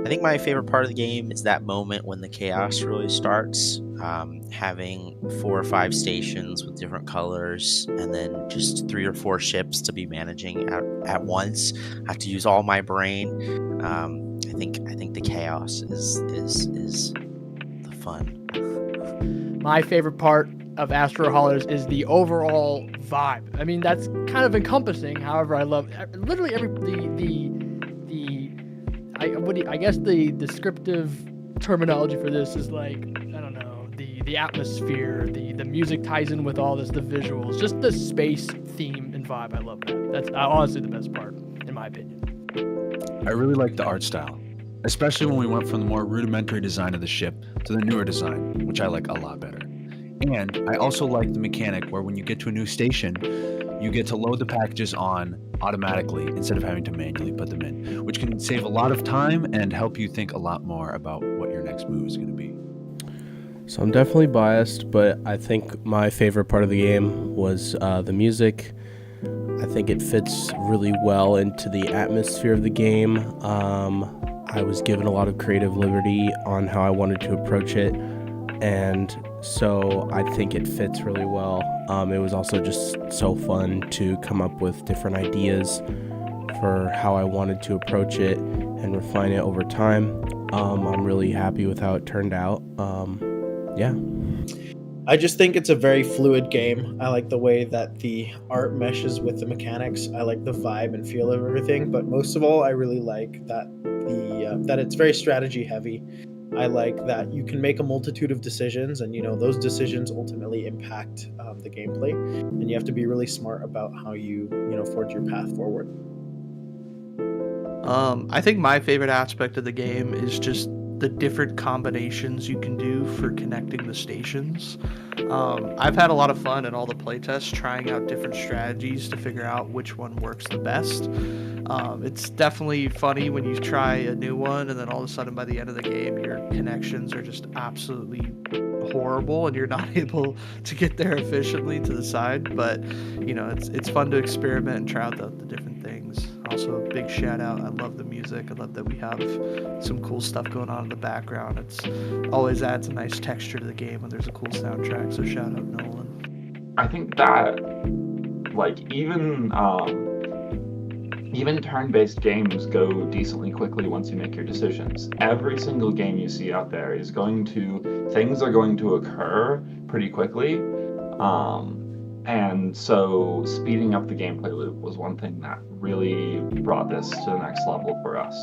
I think my favorite part of the game is that moment when the chaos really starts. Having 4 or 5 stations with different colors, and then just 3 or 4 ships to be managing at once. I have to use all my brain. I think the chaos is the fun. My favorite part of Astrohaulers is the overall vibe. I mean, that's kind of encompassing. However, I love literally every I guess the descriptive terminology for this is like, I don't know, the atmosphere, the music ties in with all this, the visuals, just the space theme and vibe. I love that. That's honestly the best part, in my opinion. I really like the art style, especially when we went from the more rudimentary design of the ship to the newer design, which I like a lot better. And I also like the mechanic where when you get to a new station, you get to load the packages on automatically instead of having to manually put them in, which can save a lot of time and help you think a lot more about what your next move is going to be. So I'm definitely biased, but I think my favorite part of the game was the music. I think it fits really well into the atmosphere of the game. I was given a lot of creative liberty on how I wanted to approach it, and so I think it fits really well. It was also just so fun to come up with different ideas for how I wanted to approach it and refine it over time. I'm really happy with how it turned out. Yeah. I just think it's a very fluid game. I like the way that the art meshes with the mechanics. I like the vibe and feel of everything, but most of all, I really like that it's very strategy heavy. I like that you can make a multitude of decisions, and those decisions ultimately impact the gameplay, and you have to be really smart about how you forge your path forward. I think my favorite aspect of the game is just the different combinations you can do for connecting the stations. I've had a lot of fun in all the playtests trying out different strategies to figure out which one works the best. It's definitely funny when you try a new one and then all of a sudden by the end of the game your connections are just absolutely horrible and you're not able to get there efficiently to the side. But it's fun to experiment and try out the different things. Also, a big shout out. I love the music. I love that we have some cool stuff going on in the background. It's always adds a nice texture to the game when there's a cool soundtrack. So shout out Nolan. I think that like even turn-based games go decently quickly once you make your decisions. Every single game you see out there things are going to occur pretty quickly. And so speeding up the gameplay loop was one thing that really brought this to the next level for us.